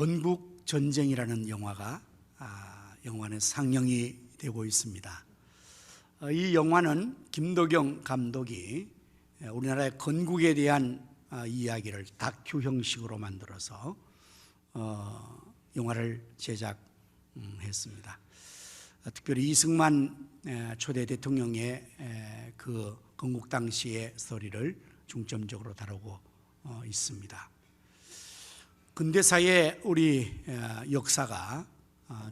건국 전쟁이라는 영화가 영화는 상영이 되고 있습니다. 이 영화는 김도경 감독이 우리나라의 건국에 대한 이야기를 다큐 형식으로 만들어서 영화를 제작했습니다. 특별히 이승만 초대 대통령의 그 건국 당시의 스토리를 중점적으로 다루고 있습니다. 근대사의 우리 역사가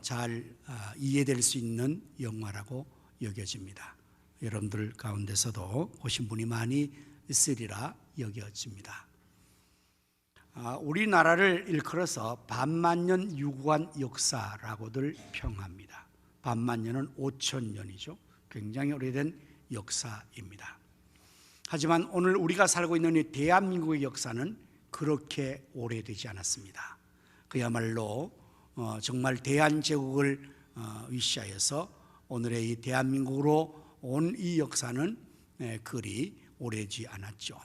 잘 이해될 수 있는 영화라고 여겨집니다. 여러분들 가운데서도 보신 분이 많이 있으리라 여겨집니다. 우리나라를 일컬어서 반만년 유구한 역사라고들 평합니다. 반만년은 5,000년이죠. 굉장히 오래된 역사입니다. 하지만 오늘 우리가 살고 있는 이 대한민국의 역사는 그렇게 오래되지 않았습니다. 그야말로 정말 대한제국을 위시하여서 오늘의 이 대한민국으로 온 이 역사는 그리 오래지 않았죠.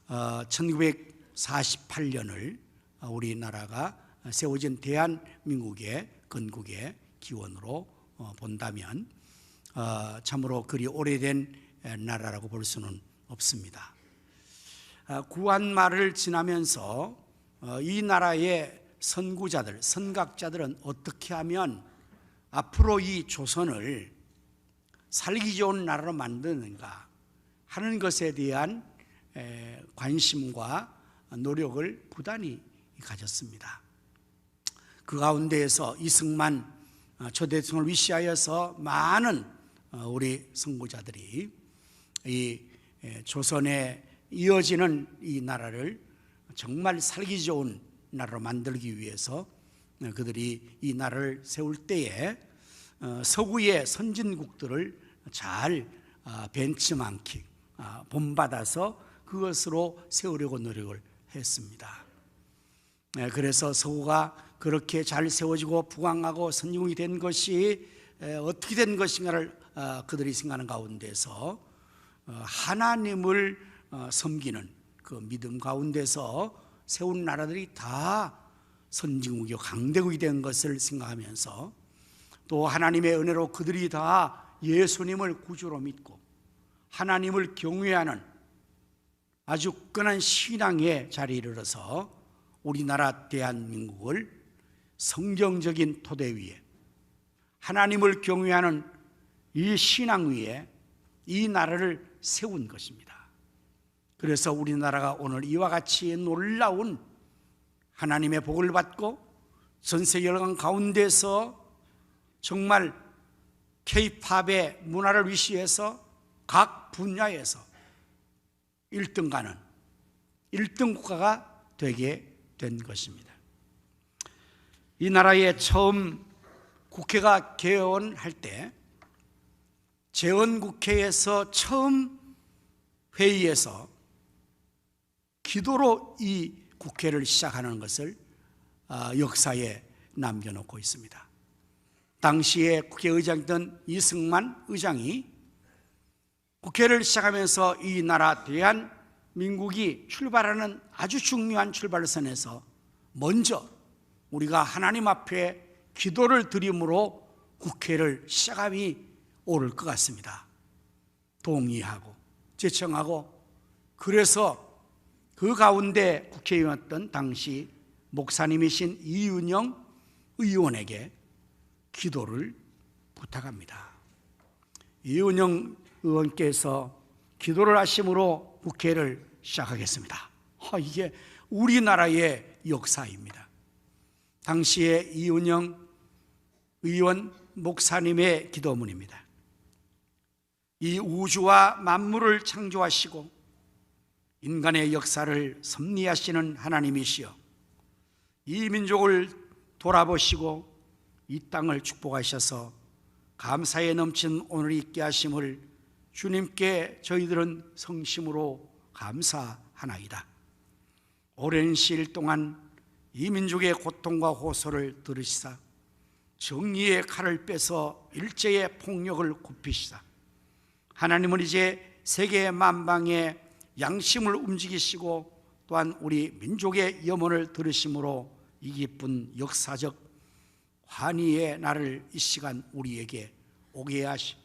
1948년을 우리나라가 세워진 대한민국의 건국의 기원으로 본다면 참으로 그리 오래된 나라라고 볼 수는 없습니다. 구한말을 지나면서 이 나라의 선구자들, 선각자들은 어떻게 하면 앞으로 이 조선을 살기 좋은 나라로 만드는가 하는 것에 대한 관심과 노력을 부단히 가졌습니다. 그 가운데에서 이승만 초대 대통령을 위시하여서 많은 우리 선구자들이 이 조선에 이어지는 이 나라를 정말 살기 좋은 나라로 만들기 위해서 그들이 이 나라를 세울 때에 서구의 선진국들을 잘 벤치마킹, 본받아서 그것으로 세우려고 노력을 했습니다. 그래서 서구가 그렇게 잘 세워지고 부강하고 선진국이 된 것이 어떻게 된 것인가를 그들이 생각하는 가운데서 하나님을 섬기는 그 믿음 가운데서 세운 나라들이 다 선진국이고 강대국이 된 것을 생각하면서 또 하나님의 은혜로 그들이 다 예수님을 구주로 믿고 하나님을 경외하는 아주 끈한 신앙의 자리에 이르러서 우리나라 대한민국을 성경적인 토대 위에 하나님을 경외하는 이 신앙 위에 이 나라를 세운 것입니다. 그래서 우리나라가 오늘 이와 같이 놀라운 하나님의 복을 받고 전 세계 열강 가운데서 정말 K-팝의 문화를 위시해서 각 분야에서 1등 가는 1등 국가가 되게 된 것입니다. 이 나라에 처음 국회가 개원할 때 재헌국회에서 처음 회의에서 기도로 이 국회를 시작하는 것을 역사에 남겨놓고 있습니다. 당시에 국회의장이던 이승만 의장이 국회를 시작하면서 이 나라 대한민국이 출발하는 아주 중요한 출발선에서 먼저 우리가 하나님 앞에 기도를 드림으로 국회를 시작함이 옳을 것 같습니다. 동의하고 제청하고 그래서 그 가운데 국회의원이었던 당시 목사님이신 이윤영 의원에게 기도를 부탁합니다. 이윤영 의원께서 기도를 하심으로 국회를 시작하겠습니다. 이게 우리나라의 역사입니다. 당시에 이윤영 의원 목사님의 기도문입니다. 이 우주와 만물을 창조하시고 인간의 역사를 섭리하시는 하나님이시여 이 민족을 돌아보시고 이 땅을 축복하셔서 감사에 넘친 오늘 있게 하심을 주님께 저희들은 성심으로 감사하나이다. 오랜 시일 동안 이 민족의 고통과 호소를 들으시사 정의의 칼을 빼서 일제의 폭력을 굽히시사 하나님은 이제 세계 만방에 양심을 움직이시고 또한 우리 민족의 염원을 들으심으로 이 기쁜 역사적 환희의 날을 이 시간 우리에게 오게 하시,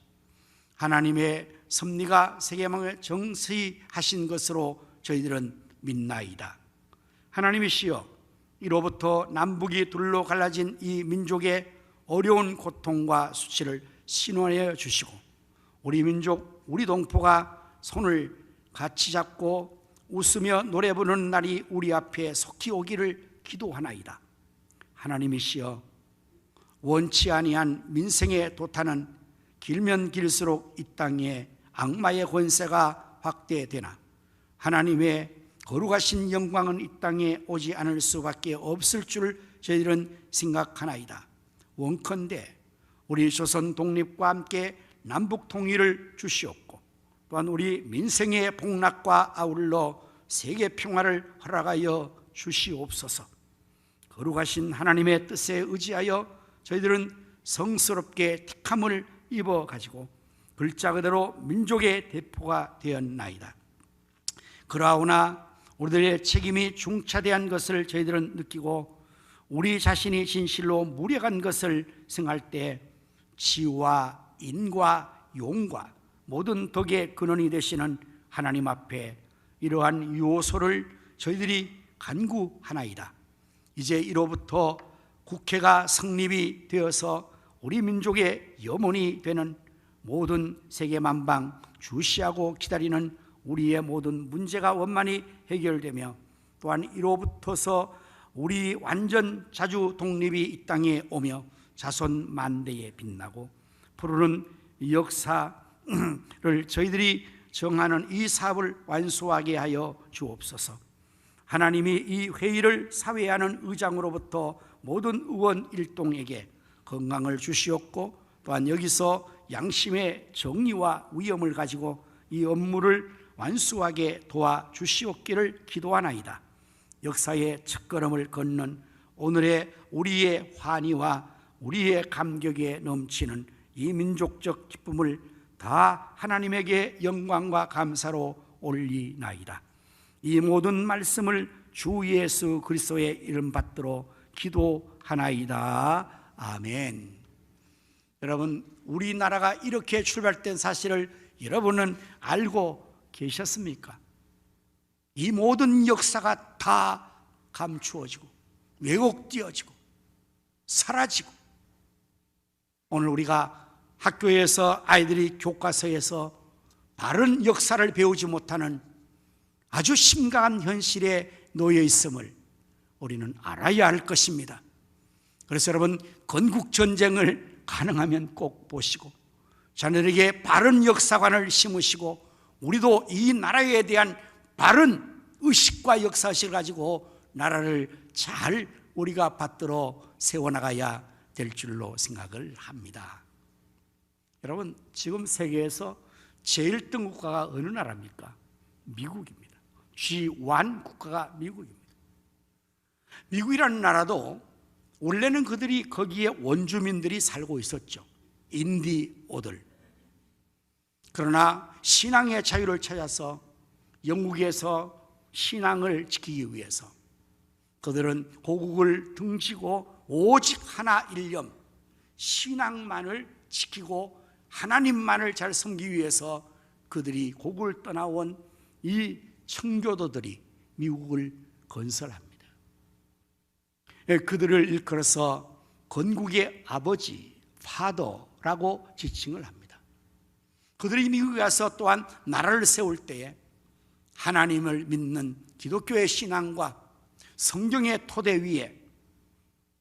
하나님의 섭리가 세계망을 정서히 하신 것으로 저희들은 믿나이다. 하나님이시여, 이로부터 남북이 둘로 갈라진 이 민족의 어려운 고통과 수치를 신원해 주시고, 우리 민족, 우리 동포가 손을 같이 잡고 웃으며 노래 부르는 날이 우리 앞에 속히 오기를 기도하나이다. 하나님이시여, 원치 아니한 민생의 도탄은 길면 길수록 이 땅에 악마의 권세가 확대되나 하나님의 거룩하신 영광은 이 땅에 오지 않을 수밖에 없을 줄 저희들은 생각하나이다. 원컨대 우리 조선 독립과 함께 남북 통일을 주시옵고, 또한 우리 민생의 복락과 아울러 세계 평화를 허락하여 주시옵소서. 거룩하신 하나님의 뜻에 의지하여 저희들은 성스럽게 택함을 입어가지고 글자 그대로 민족의 대표가 되었나이다. 그러하오나 우리들의 책임이 중차대한 것을 저희들은 느끼고, 우리 자신이 진실로 무력한 것을 생각할 때 지와 인과 용과 모든 덕의 근원이 되시는 하나님 앞에 이러한 요소를 저희들이 간구하나이다. 이제 이로부터 국회가 성립이 되어서 우리 민족의 염원이 되는 모든 세계 만방 주시하고 기다리는 우리의 모든 문제가 원만히 해결되며, 또한 이로부터서 우리 완전 자주 독립이 이 땅에 오며 자손 만대에 빛나고 푸르는 역사를 저희들이 정하는 이 사업을 완수하게 하여 주옵소서. 하나님이 이 회의를 사회하는 의장으로부터 모든 의원 일동에게 건강을 주시옵고, 또한 여기서 양심의 정의와 위엄을 가지고 이 업무를 완수하게 도와주시옵기를 기도하나이다. 역사의 첫걸음을 걷는 오늘의 우리의 환희와 우리의 감격에 넘치는 이 민족적 기쁨을 다 하나님에게 영광과 감사로 올리나이다. 이 모든 말씀을 주 예수 그리스도의 이름 받들어 기도하나이다. 아멘. 여러분, 우리나라가 이렇게 출발된 사실을 여러분은 알고 계셨습니까? 이 모든 역사가 다 감추어지고 왜곡되어지고 사라지고, 오늘 우리가 학교에서 아이들이 교과서에서 바른 역사를 배우지 못하는 아주 심각한 현실에 놓여 있음을 우리는 알아야 할 것입니다. 그래서 여러분, 건국전쟁을 가능하면 꼭 보시고 자녀들에게 바른 역사관을 심으시고, 우리도 이 나라에 대한 바른 의식과 역사의식을 가지고 나라를 잘 우리가 받들어 세워나가야 될 줄로 생각을 합니다. 여러분, 지금 세계에서 제일 등 국가가 어느 나라입니까? 미국입니다. G1 국가가 미국입니다. 미국이라는 나라도 원래는 그들이 거기에 원주민들이 살고 있었죠. 인디오들. 그러나 신앙의 자유를 찾아서 영국에서 신앙을 지키기 위해서 그들은 고국을 등지고 오직 하나 일념, 신앙만을 지키고 하나님만을 잘 섬기기 위해서 그들이 고국을 떠나온 이 청교도들이 미국을 건설합니다. 그들을 일컬어서 건국의 아버지, 파더라고 지칭을 합니다. 그들이 미국에 가서 또한 나라를 세울 때에 하나님을 믿는 기독교의 신앙과 성경의 토대 위에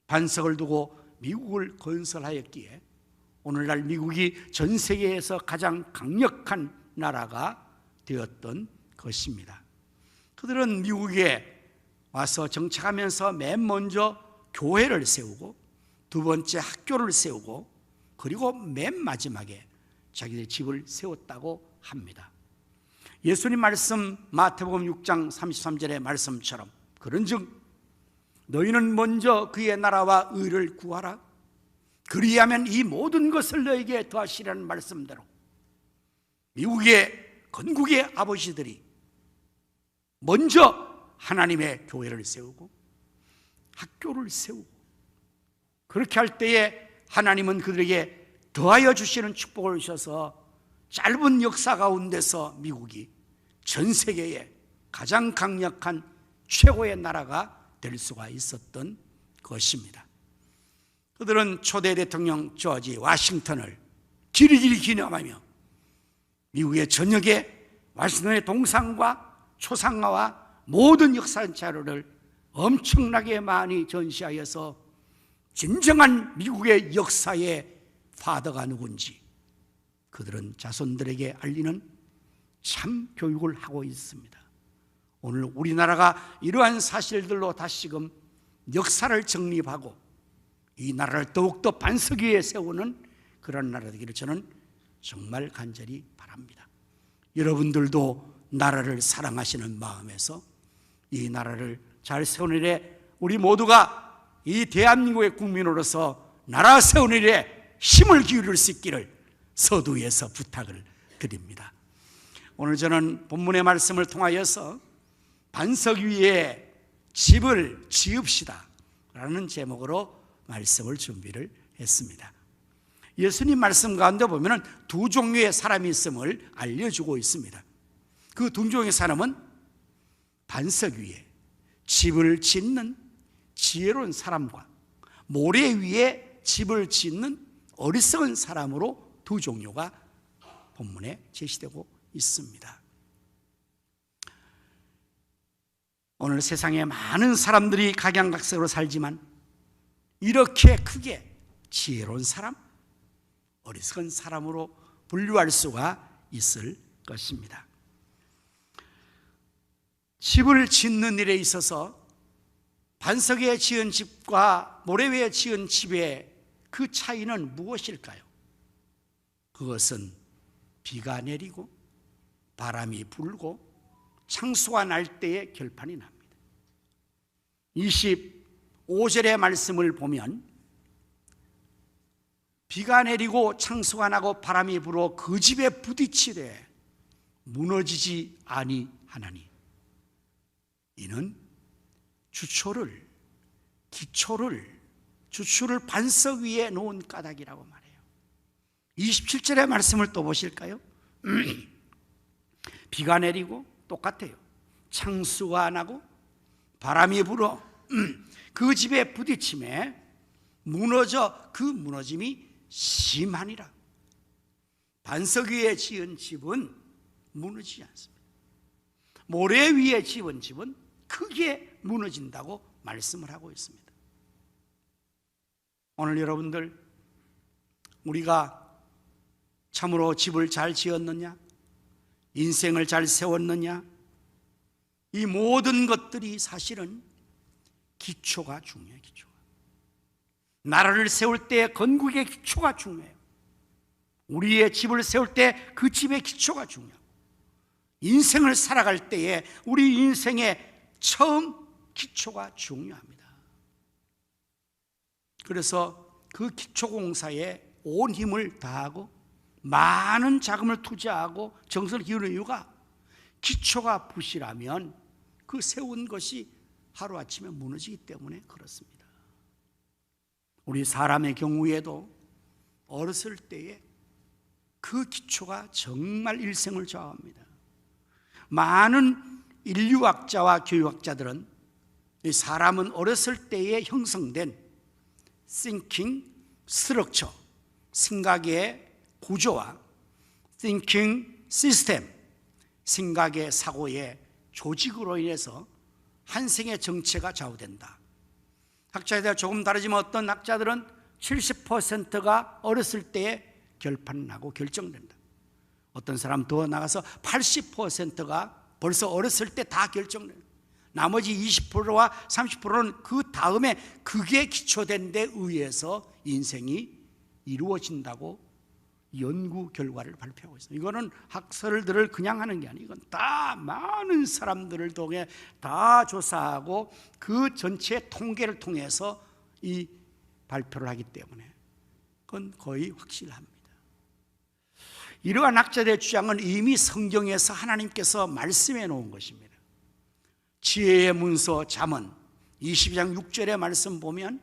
반석을 두고 미국을 건설하였기에 오늘날 미국이 전 세계에서 가장 강력한 나라가 되었던 것입니다. 그들은 미국에 와서 정착하면서 맨 먼저 교회를 세우고 두 번째 학교를 세우고 그리고 맨 마지막에 자기들 집을 세웠다고 합니다. 예수님 말씀 마태복음 6장 33절의 말씀처럼 그런즉 너희는 먼저 그의 나라와 의를 구하라. 그리하면 이 모든 것을 너에게 더하시라는 말씀대로 미국의 건국의 아버지들이 먼저 하나님의 교회를 세우고 학교를 세우고, 그렇게 할 때에 하나님은 그들에게 더하여 주시는 축복을 주셔서 짧은 역사 가운데서 미국이 전 세계에 가장 강력한 최고의 나라가 될 수가 있었던 것입니다. 그들은 초대 대통령 조지 워싱턴을 길이길이 기념하며 미국의 전역에 워싱턴의 동상과 초상화와 모든 역사 자료를 엄청나게 많이 전시하여서 진정한 미국의 역사의 파더가 누군지 그들은 자손들에게 알리는 참 교육을 하고 있습니다. 오늘 우리나라가 이러한 사실들로 다시금 역사를 정립하고 이 나라를 더욱더 반석 위에 세우는 그런 나라 되기를 저는 정말 간절히 바랍니다. 여러분들도 나라를 사랑하시는 마음에서 이 나라를 잘 세우는 일에 우리 모두가 이 대한민국의 국민으로서 나라 세우는 일에 힘을 기울일 수 있기를 서두에서 부탁을 드립니다. 오늘 저는 본문의 말씀을 통하여서 반석 위에 집을 지읍시다 라는 제목으로 말씀을 준비를 했습니다. 예수님 말씀 가운데 보면 두 종류의 사람이 있음을 알려주고 있습니다. 그 두 종류의 사람은 반석 위에 집을 짓는 지혜로운 사람과 모래 위에 집을 짓는 어리석은 사람으로 두 종류가 본문에 제시되고 있습니다. 오늘 세상에 많은 사람들이 각양각색으로 살지만 이렇게 크게 지혜로운 사람, 어리석은 사람으로 분류할 수가 있을 것입니다. 집을 짓는 일에 있어서 반석 위에 지은 집과 모래 위에 지은 집의 그 차이는 무엇일까요? 그것은 비가 내리고 바람이 불고 창수가 날 때의 결판이 납니다. 25절의 말씀을 보면 비가 내리고 창수가 나고 바람이 불어 그 집에 부딪히되 무너지지 아니하나니 이는 주초를 반석 위에 놓은 까닭이라고 말해요. 27절의 말씀을 또 보실까요? 비가 내리고 똑같아요. 창수가 나고 바람이 불어 그 집에 부딪힘에 무너져 그 무너짐이 심하니라. 반석 위에 지은 집은 무너지지 않습니다. 모래 위에 지은 집은 크게 무너진다고 말씀을 하고 있습니다. 오늘 여러분들, 우리가 참으로 집을 잘 지었느냐, 인생을 잘 세웠느냐, 이 모든 것들이 사실은 기초가 중요해요. 기초가. 나라를 세울 때 건국의 기초가 중요해요. 우리의 집을 세울 때 그 집의 기초가 중요해요. 인생을 살아갈 때에 우리 인생의 처음 기초가 중요합니다. 그래서 그 기초공사에 온 힘을 다하고 많은 자금을 투자하고 정성을 기울이는 이유가 기초가 부실하면 그 세운 것이 하루아침에 무너지기 때문에 그렇습니다. 우리 사람의 경우에도 어렸을 때에 그 기초가 정말 일생을 좌우합니다. 많은 인류학자와 교육학자들은 사람은 어렸을 때에 형성된 thinking structure, 생각의 구조와 thinking system, 생각의 사고의 조직으로 인해서 한 생의 정체가 좌우된다. 학자에 따라 조금 다르지만 어떤 학자들은 70%가 어렸을 때에 결판나고 결정된다. 어떤 사람 더 나가서 80%가 벌써 어렸을 때 다 결정된다. 나머지 20%와 30%는 그 다음에 그게 기초된 데 의해서 인생이 이루어진다고 연구 결과를 발표하고 있어요. 이거는 학설들을 그냥 하는 게 아니에요. 이건 다 많은 사람들을 통해 다 조사하고 그 전체 통계를 통해서 이 발표를 하기 때문에 그건 거의 확실합니다. 이러한 학자들의 주장은 이미 성경에서 하나님께서 말씀해 놓은 것입니다. 지혜의 문서 잠언 22장 6절의 말씀 보면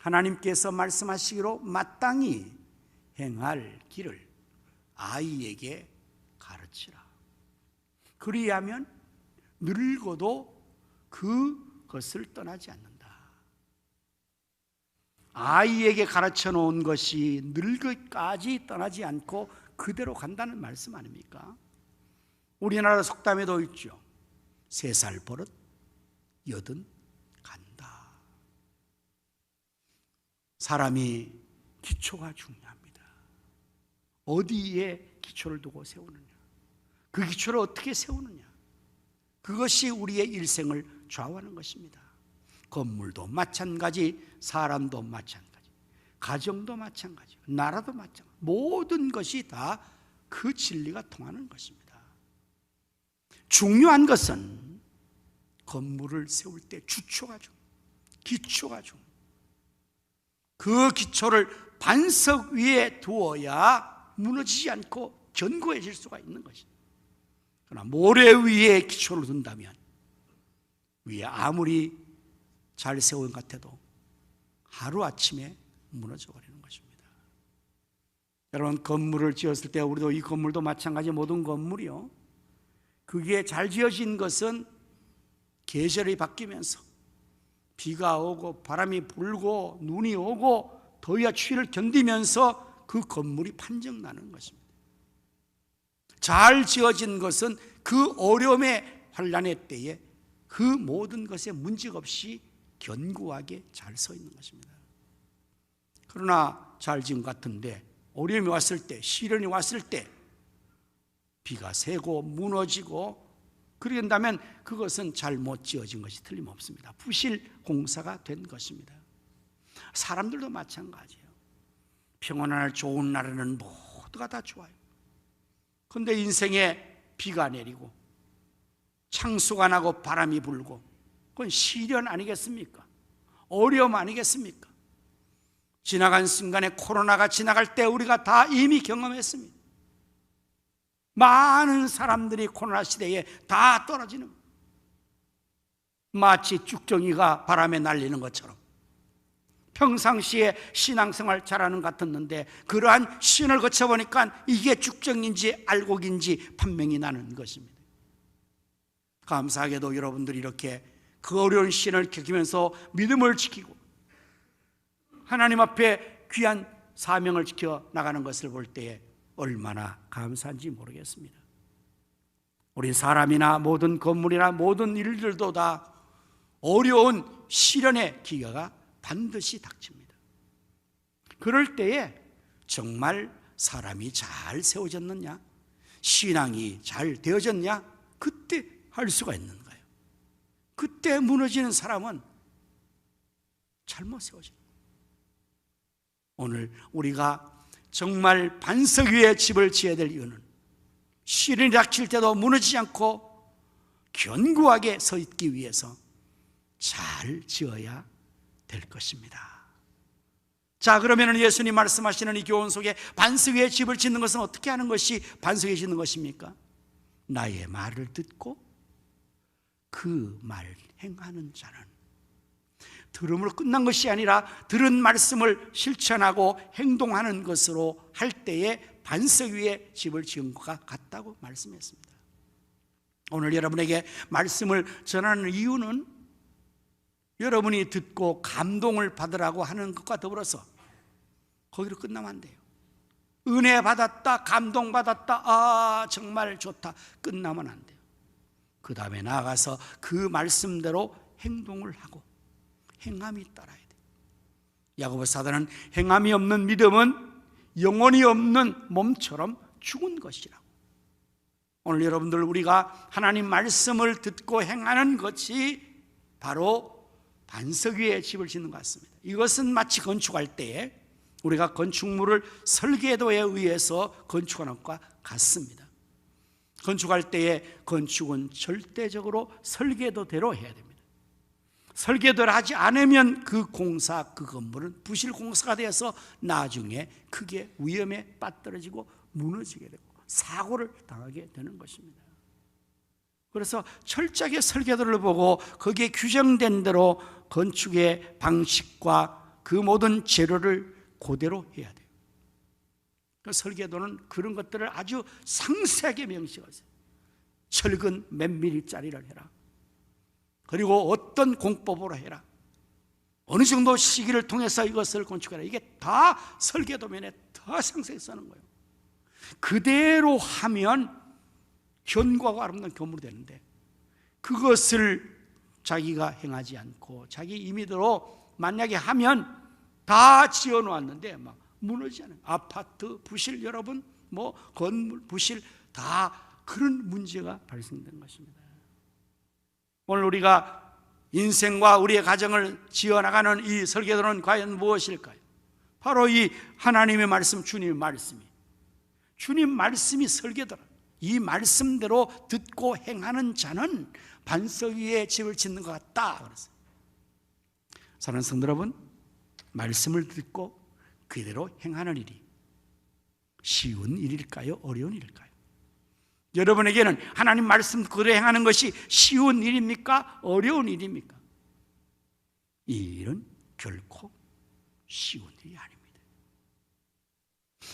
하나님께서 말씀하시기로 마땅히 행할 길을 아이에게 가르치라. 그리하면 늙어도 그것을 떠나지 않는다. 아이에게 가르쳐 놓은 것이 늙기까지 떠나지 않고 그대로 간다는 말씀 아닙니까? 우리나라 속담에도 있죠. 3살 버릇 80 간다. 사람이 기초가 중요합니다. 어디에 기초를 두고 세우느냐, 그 기초를 어떻게 세우느냐, 그것이 우리의 일생을 좌우하는 것입니다. 건물도 마찬가지, 사람도 마찬가지, 가정도 마찬가지, 나라도 마찬가지, 모든 것이 다 그 진리가 통하는 것입니다. 중요한 것은 건물을 세울 때 주초가 중요해요. 기초가 중요해요. 그 기초를 반석 위에 두어야 무너지지 않고 견고해질 수가 있는 것입니다. 그러나 모래 위에 기초를 둔다면 위에 아무리 잘 세운 것 같아도 하루아침에 무너져 버리는 것입니다. 여러분, 건물을 지었을 때 우리도 이 건물도 마찬가지, 모든 건물이요, 그게 잘 지어진 것은 계절이 바뀌면서 비가 오고 바람이 불고 눈이 오고 더위와 추위를 견디면서 그 건물이 판정나는 것입니다. 잘 지어진 것은 그 어려움의 환란의 때에 그 모든 것에 문제가 없이 견고하게 잘 서 있는 것입니다. 그러나 잘 지은 것 같은데 어려움이 왔을 때, 시련이 왔을 때 비가 새고 무너지고 그런다면 그것은 잘못 지어진 것이 틀림없습니다. 부실 공사가 된 것입니다. 사람들도 마찬가지예요. 평안할 좋은 날에는 모두가 다 좋아요. 그런데 인생에 비가 내리고 창수가 나고 바람이 불고, 그건 시련 아니겠습니까? 어려움 아니겠습니까? 지나간 순간에 코로나가 지나갈 때 우리가 다 이미 경험했습니다. 많은 사람들이 코로나 시대에 다 떨어지는, 마치 쭉정이가 바람에 날리는 것처럼 평상시에 신앙생활 잘하는 것 같았는데 그러한 시련을 거쳐보니까 이게 쭉정인지 알곡인지 판명이 나는 것입니다. 감사하게도 여러분들이 이렇게 그 어려운 시련을 겪으면서 믿음을 지키고 하나님 앞에 귀한 사명을 지켜 나가는 것을 볼 때에 얼마나 감사한지 모르겠습니다. 우리 사람이나 모든 건물이나 모든 일들도 다 어려운 시련의 기회가 반드시 닥칩니다. 그럴 때에 정말 사람이 잘 세워졌느냐, 신앙이 잘 되어졌냐, 그때 할 수가 있는 거예요. 그때 무너지는 사람은 잘못 세워집니다. 오늘 우리가 정말 반석 위에 집을 지어야 될 이유는 시련이 닥칠 때도 무너지지 않고 견고하게 서 있기 위해서 잘 지어야 될 것입니다. 자, 그러면 예수님 말씀하시는 이 교훈 속에 반석 위에 집을 짓는 것은 어떻게 하는 것이 반석 위에 짓는 것입니까? 나의 말을 듣고 그 말 행하는 자는, 들음으로 끝난 것이 아니라 들은 말씀을 실천하고 행동하는 것으로 할 때에 반석 위에 집을 지은 것과 같다고 말씀했습니다. 오늘 여러분에게 말씀을 전하는 이유는 여러분이 듣고 감동을 받으라고 하는 것과 더불어서 거기로 끝나면 안 돼요. 은혜 받았다, 감동 받았다, 아 정말 좋다, 끝나면 안 돼요. 그 다음에 나아가서 그 말씀대로 행동을 하고 행함이 따라야 돼요. 야고보 사도는 행함이 없는 믿음은 영혼이 없는 몸처럼 죽은 것이라고. 오늘 여러분들, 우리가 하나님 말씀을 듣고 행하는 것이 바로 반석 위에 집을 짓는 것 같습니다. 이것은 마치 건축할 때에 우리가 건축물을 설계도에 의해서 건축하는 것과 같습니다. 건축할 때에 건축은 절대적으로 설계도대로 해야 됩니다. 설계도를 하지 않으면 그 공사, 그 건물은 부실 공사가 되어서 나중에 크게 위험에 빠뜨려지고 무너지게 되고 사고를 당하게 되는 것입니다. 그래서 철저하게 설계도를 보고 거기에 규정된 대로 건축의 방식과 그 모든 재료를 그대로 해야 돼요. 그 설계도는 그런 것들을 아주 상세하게 명시하세요. 철근 몇 밀리짜리를 해라. 그리고 어떤 공법으로 해라. 어느 정도 시기를 통해서 이것을 건축해라. 이게 다 설계도면에 더 상세히 쓰는 거예요. 그대로 하면 견고하고 아름다운 건물이 되는데, 그것을 자기가 행하지 않고 자기 임의대로 만약에 하면 다 지어놓았는데 막 무너지잖아요. 아파트 부실, 여러분 뭐 건물 부실, 다 그런 문제가 발생된 것입니다. 오늘 우리가 인생과 우리의 가정을 지어나가는 이 설계도는 과연 무엇일까요? 바로 이 하나님의 말씀, 주님의 말씀이, 주님 말씀이 설계도라. 이 말씀대로 듣고 행하는 자는 반석 위에 집을 짓는 것 같다 그랬어요. 사랑하는 성도 여러분, 말씀을 듣고 그대로 행하는 일이 쉬운 일일까요? 어려운 일일까요? 여러분에게는 하나님 말씀 그대로 행하는 것이 쉬운 일입니까? 어려운 일입니까? 이 일은 결코 쉬운 일이 아닙니다.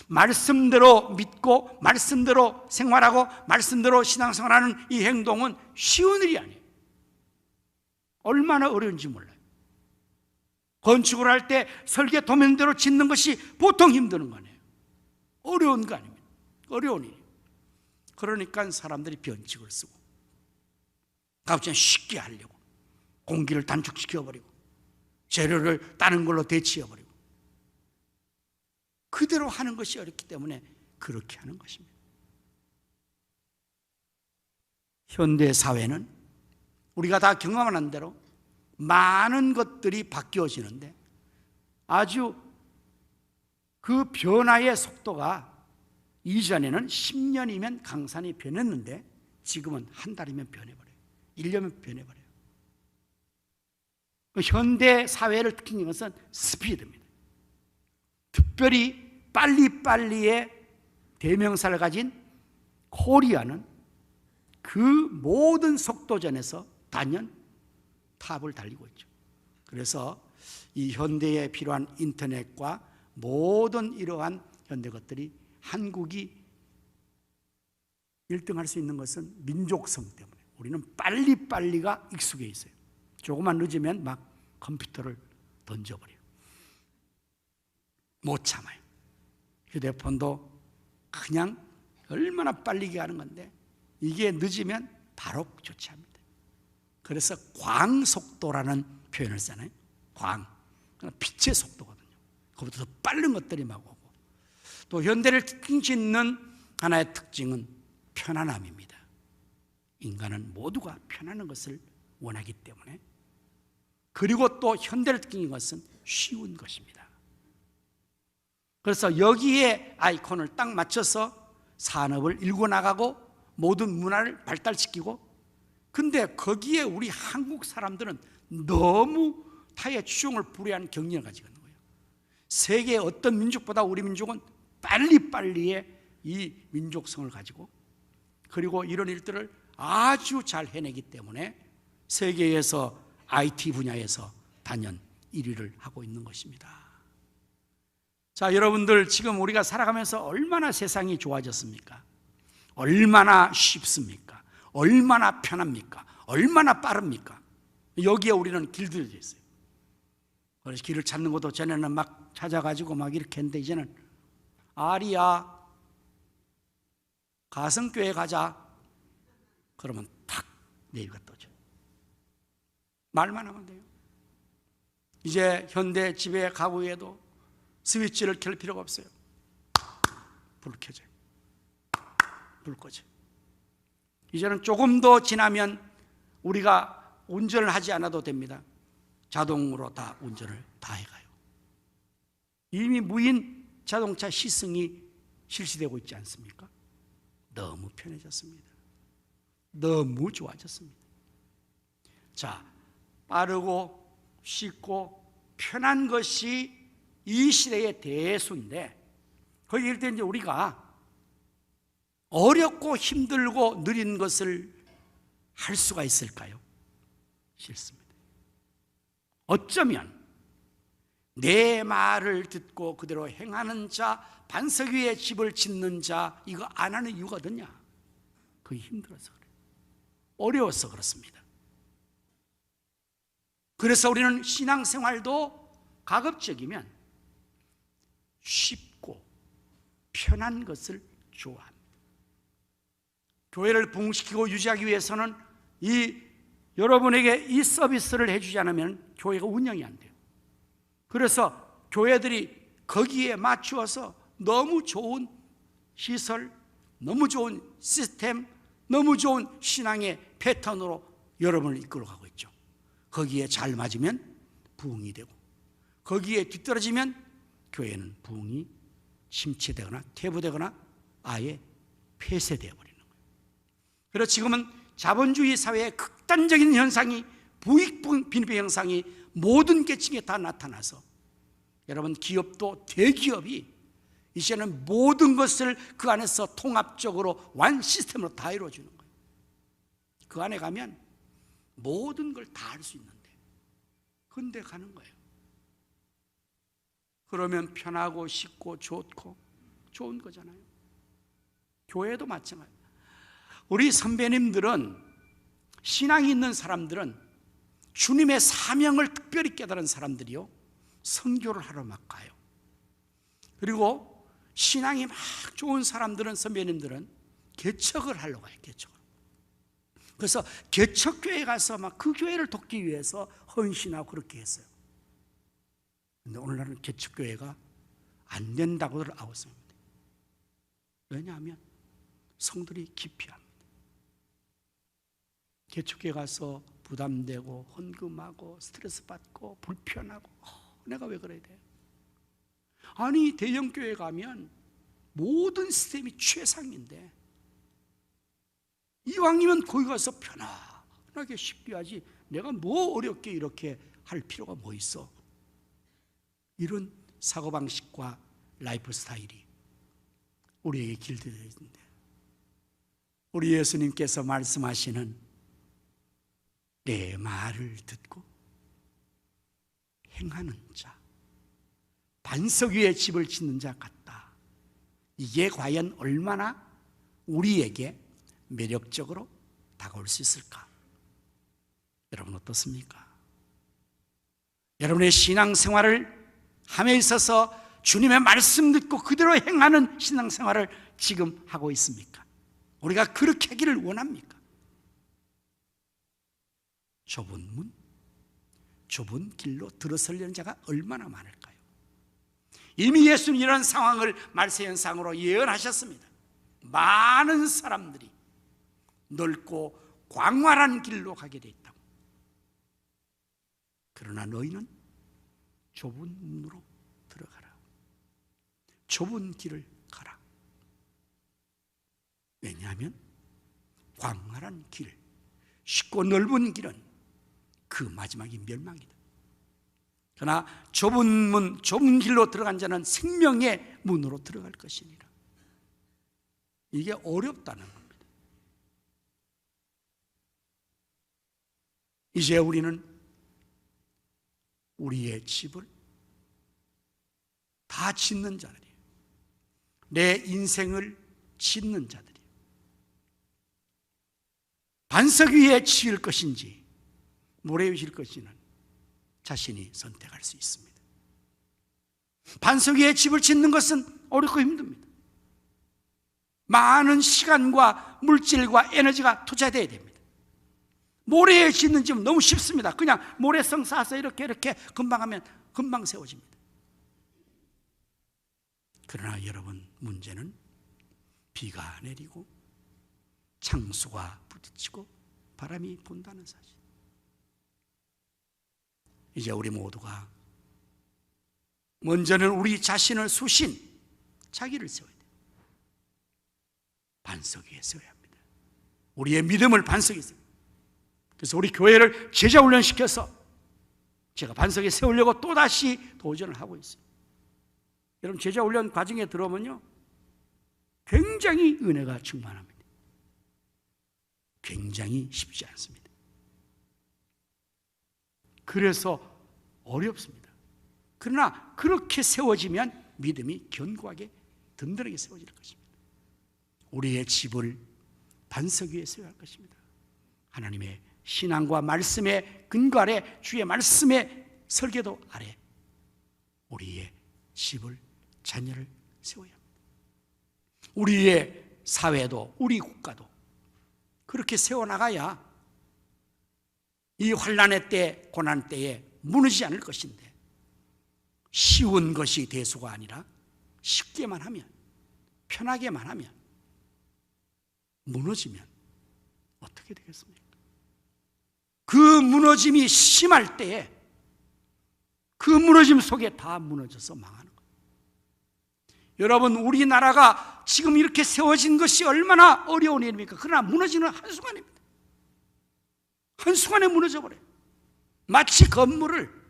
말씀대로 믿고 말씀대로 생활하고 말씀대로 신앙생활하는 이 행동은 쉬운 일이 아니에요. 얼마나 어려운지 몰라요. 건축을 할 때 설계 도면대로 짓는 것이 보통 힘드는 거네요. 어려운 거 아닙니다. 어려운 일이에요. 그러니까 사람들이 변칙을 쓰고 값좀 쉽게 하려고 공기를 단축시켜버리고 재료를 다른 걸로 대체해버리고 그대로 하는 것이 어렵기 때문에 그렇게 하는 것입니다. 현대 사회는 우리가 다 경험한 대로 많은 것들이 바뀌어지는데 아주 그 변화의 속도가 이전에는 10년이면 강산이 변했는데 지금은 한 달이면 변해버려요. 1년이면 변해버려요. 현대 사회를 특징인 것은 스피드입니다. 특별히 빨리빨리의 대명사를 가진 코리아는 그 모든 속도전에서 단연 탑을 달리고 있죠. 그래서 이 현대에 필요한 인터넷과 모든 이러한 현대 것들이 한국이 1등할 수 있는 것은 민족성 때문에 우리는 빨리빨리가 익숙해 있어요. 조금만 늦으면 막 컴퓨터를 던져버려요. 못 참아요. 휴대폰도 그냥 얼마나 빨리 가는 건데 이게 늦으면 바로 조치합니다. 그래서 광속도라는 표현을 쓰잖아요. 광, 빛의 속도거든요. 그것보다 더 빠른 것들이 막 오고, 또 현대를 짓는 하나의 특징은 편안함입니다. 인간은 모두가 편안한 것을 원하기 때문에, 그리고 또 현대를 특징인 것은 쉬운 것입니다. 그래서 여기에 아이콘을 딱 맞춰서 산업을 일궈 나가고 모든 문화를 발달시키고, 근데 거기에 우리 한국 사람들은 너무 타의 추종을 불허한 경륜을 가지고 있는 거예요. 세계의 어떤 민족보다 우리 민족은 빨리빨리의 이 민족성을 가지고, 그리고 이런 일들을 아주 잘 해내기 때문에 세계에서 IT 분야에서 단연 1위를 하고 있는 것입니다. 자, 여러분들 지금 우리가 살아가면서 얼마나 세상이 좋아졌습니까? 얼마나 쉽습니까? 얼마나 편합니까? 얼마나 빠릅니까? 여기에 우리는 길들여져 있어요. 그래서 길을 찾는 것도 전에는 막 찾아가지고 막 이렇게 했는데 이제는 아리야 가성교회 가자 그러면 탁 네이버가 떠져. 말만 하면 돼요. 이제 현대 집에 가구에도 스위치를 켤 필요가 없어요. 불 켜져요. 불 꺼져요. 이제는 조금 더 지나면 우리가 운전을 하지 않아도 됩니다. 자동으로 다 운전을 다 해가요. 이미 무인 자동차 시승이 실시되고 있지 않습니까? 너무 편해졌습니다. 너무 좋아졌습니다. 자, 빠르고 쉽고 편한 것이 이 시대의 대수인데, 거기에 이제 우리가 어렵고 힘들고 느린 것을 할 수가 있을까요? 싫습니다. 어쩌면 내 말을 듣고 그대로 행하는 자, 반석 위에 집을 짓는 자, 이거 안 하는 이유가 어떠냐? 그게 힘들어서 그래요. 어려워서 그렇습니다. 그래서 우리는 신앙생활도 가급적이면 쉽고 편한 것을 좋아합니다. 교회를 부흥시키고 유지하기 위해서는 여러분에게 이 서비스를 해주지 않으면 교회가 운영이 안 돼요. 그래서 교회들이 거기에 맞추어서 너무 좋은 시설, 너무 좋은 시스템, 너무 좋은 신앙의 패턴으로 여러분을 이끌어가고 있죠. 거기에 잘 맞으면 부흥이 되고, 거기에 뒤떨어지면 교회는 부흥이 침체되거나 퇴보되거나 아예 폐쇄되어 버리는 거예요. 그래서 지금은 자본주의 사회의 극단적인 현상이, 부익 빈부의 현상이 모든 계층에 다 나타나서, 여러분 기업도 대기업이 이제는 모든 것을 그 안에서 통합적으로 완 시스템으로 다 이루어주는 거예요. 그 안에 가면 모든 걸 다 할 수 있는데 근데 가는 거예요. 그러면 편하고 쉽고 좋고 좋은 거잖아요. 교회도 마찬가지. 우리 선배님들은, 신앙이 있는 사람들은, 주님의 사명을 특별히 깨달은 사람들이요, 선교를 하러 막 가요. 그리고 신앙이 막 좋은 사람들은, 선배님들은 개척을 하러 가요. 개척을. 그래서 개척교회에 가서 막 그 교회를 돕기 위해서 헌신하고 그렇게 했어요. 근데 오늘날은 개척교회가 안 된다고들 하고 있습니다. 왜냐하면 성들이 기피합니다. 개척교회 가서 부담되고 헌금하고 스트레스 받고 불편하고, 내가 왜 그래야 돼? 아니 대형교회 가면 모든 시스템이 최상인데 이왕이면 거기 가서 편안하게 쉽게 하지, 내가 뭐 어렵게 이렇게 할 필요가 뭐 있어? 이런 사고방식과 라이프 스타일이 우리에게 길들여져 있는데, 우리 예수님께서 말씀하시는 내 말을 듣고 행하는 자, 반석 위에 집을 짓는 자 같다. 이게 과연 얼마나 우리에게 매력적으로 다가올 수 있을까? 여러분 어떻습니까? 여러분의 신앙생활을 함에 있어서 주님의 말씀 듣고 그대로 행하는 신앙생활을 지금 하고 있습니까? 우리가 그렇게 하기를 원합니까? 좁은 문, 좁은 길로 들어서려는 자가 얼마나 많을까요? 이미 예수는 이런 상황을 말세현상으로 예언하셨습니다. 많은 사람들이 넓고 광활한 길로 가게 돼 있다고. 그러나 너희는 좁은 문으로 들어가라. 좁은 길을 가라. 왜냐하면 광활한 길, 쉽고 넓은 길은 그 마지막이 멸망이다. 그러나 좁은 문, 좁은 길로 들어간 자는 생명의 문으로 들어갈 것이니라. 이게 어렵다는 겁니다. 이제 우리는 우리의 집을 다 짓는 자들이에요. 내 인생을 짓는 자들이에요. 반석 위에 지을 것인지 모래 위에 지을 것인지는 자신이 선택할 수 있습니다. 반석 위에 집을 짓는 것은 어렵고 힘듭니다. 많은 시간과 물질과 에너지가 투자되어야 됩니다. 모래에 짓는 집은 너무 쉽습니다. 그냥 모래성 싸서 이렇게 금방 하면 금방 세워집니다. 그러나 여러분, 문제는 비가 내리고 창수가 부딪히고 바람이 분다는 사실. 이제 우리 모두가 먼저는 우리 자신을 수신, 자기를 세워야 돼요. 반석 위에 세워야 합니다. 우리의 믿음을 반석에 세워야. 그래서 우리 교회를 제자 훈련시켜서 제가 반석에 세우려고 또다시 도전을 하고 있어요. 여러분, 제자 훈련 과정에 들어오면요 굉장히 은혜가 충만합니다. 굉장히 쉽지 않습니다. 그래서 어렵습니다. 그러나 그렇게 세워지면 믿음이 견고하게 든든하게 세워질 것입니다. 우리의 집을 반석 위에 세워야 할 것입니다. 하나님의 신앙과 말씀의 근거 아래, 주의 말씀의 설계도 아래 우리의 집을, 자녀를 세워야 합니다. 우리의 사회도, 우리 국가도 그렇게 세워나가야 이 환난의 때, 고난 때에 무너지지 않을 것인데, 쉬운 것이 대수가 아니라 쉽게만 하면, 편하게만 하면 무너지면 어떻게 되겠습니까? 그 무너짐이 심할 때에 그 무너짐 속에 다 무너져서 망하는 거예요. 여러분, 우리나라가 지금 이렇게 세워진 것이 얼마나 어려운 일입니까? 그러나 무너지는 한순간입니다. 한순간에 무너져 버려요. 마치 건물을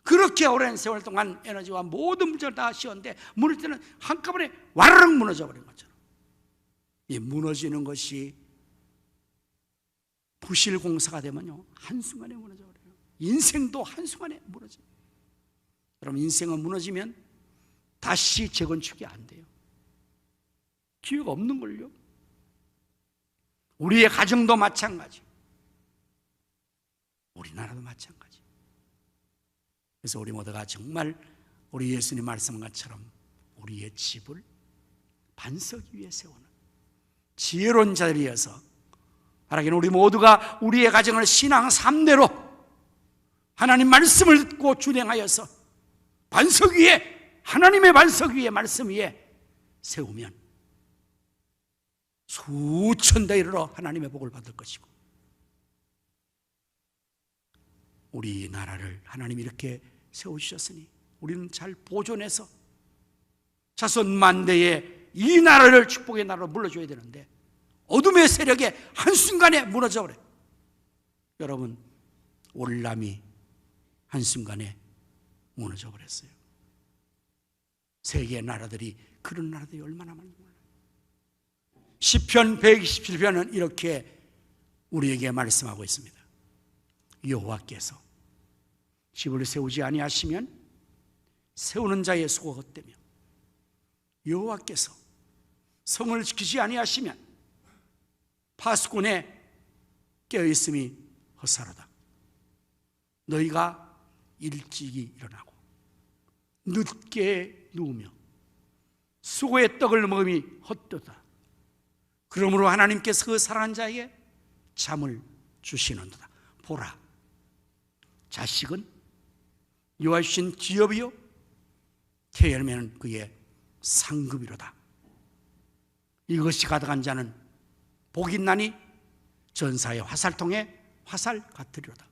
그렇게 오랜 세월 동안 에너지와 모든 문제를 다 씌웠는데 무너질 때는 한꺼번에 와르륵 무너져 버린 것처럼, 이 무너지는 것이 부실 공사가 되면요 한순간에 무너져 버려요. 인생도 한순간에 무너져요. 여러분, 인생은 무너지면 다시 재건축이 안 돼요. 기회가 없는 걸요. 우리의 가정도 마찬가지, 우리나라도 마찬가지. 그래서 우리 모두가 정말 우리 예수님 말씀한 것처럼 우리의 집을 반석 위에 세우는 지혜로운 자들이어서, 바라기는 우리 모두가 우리의 가정을 신앙 3대로 하나님 말씀을 듣고 준행하여서 반석 위에, 하나님의 반석 위에, 말씀 위에 세우면 수천 대 이르러 하나님의 복을 받을 것이고, 우리나라를 하나님이 이렇게 세우셨으니 우리는 잘 보존해서 자손 만대에 이 나라를 축복의 나라로 물러줘야 되는데 어둠의 세력에 한순간에 무너져 버려요. 여러분, 월남이 한순간에 무너져 버렸어요. 세계 나라들이, 그런 나라들이 얼마나 많은지 몰라요. 시편 127편은 이렇게 우리에게 말씀하고 있습니다. 여호와께서 집을 세우지 아니하시면 세우는 자의 수고가 헛되며, 여호와께서 성을 지키지 아니하시면 파수꾼의 깨어있음이 헛사로다. 너희가 일찍이 일어나고 늦게 누우며 수고의 떡을 먹음이 헛되다. 그러므로 하나님께서 그 사랑하는 자에게 잠을 주시는도다. 보라, 자식은 여호와 주신 기업이요 태어나면 그의 상급이로다. 이것이 가득한 자는 복이 있나니 전사의 화살통에 화살 같으리로다.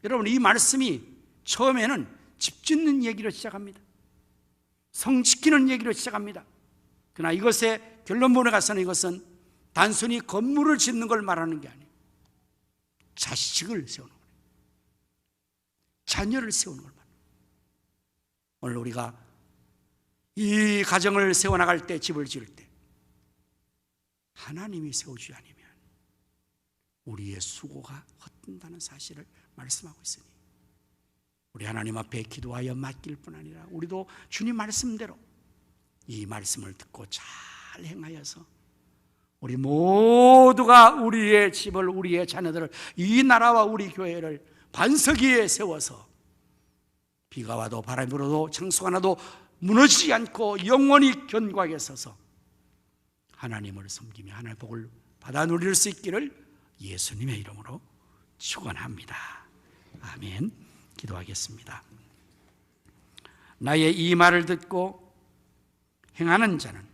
여러분, 이 말씀이 처음에는 집 짓는 얘기로 시작합니다. 성 지키는 얘기로 시작합니다. 그러나 이것의 결론부분에 가서는 이것은 단순히 건물을 짓는 걸 말하는 게 아니에요. 자식을 세우는 거예요. 자녀를 세우는 걸 말해요. 오늘 우리가 이 가정을 세워나갈 때, 집을 지을 때 하나님이 세워주지 않으면 우리의 수고가 헛된다는 사실을 말씀하고 있으니, 우리 하나님 앞에 기도하여 맡길 뿐 아니라 우리도 주님 말씀대로 이 말씀을 듣고 잘 행하여서 우리 모두가 우리의 집을, 우리의 자녀들을, 이 나라와 우리 교회를 반석 위에 세워서 비가 와도 바람이 불어도 창수가 나도 무너지지 않고 영원히 견고하게 서서 하나님을 섬기며 하나님의 복을 받아 누릴 수 있기를 예수님의 이름으로 축원합니다. 아멘. 기도하겠습니다. 나의 이 말을 듣고 행하는 자는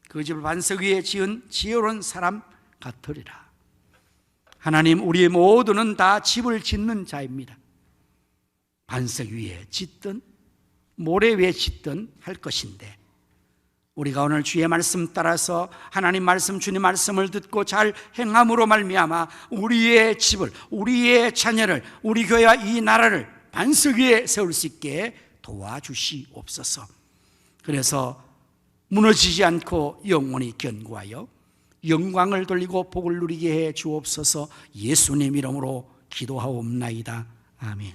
그 집을 반석 위에 지은 지혜로운 사람 같으리라. 하나님, 우리 모두는 다 집을 짓는 자입니다. 반석 위에 짓든 모래 위에 짓든 할 것인데, 우리가 오늘 주의 말씀 따라서 하나님 말씀, 주님 말씀을 듣고 잘 행함으로 말미암아 우리의 집을, 우리의 자녀를, 우리 교회와 이 나라를 반석 위에 세울 수 있게 도와주시옵소서. 그래서 무너지지 않고 영원히 견고하여 영광을 돌리고 복을 누리게 해 주옵소서. 예수님 이름으로 기도하옵나이다. 아멘.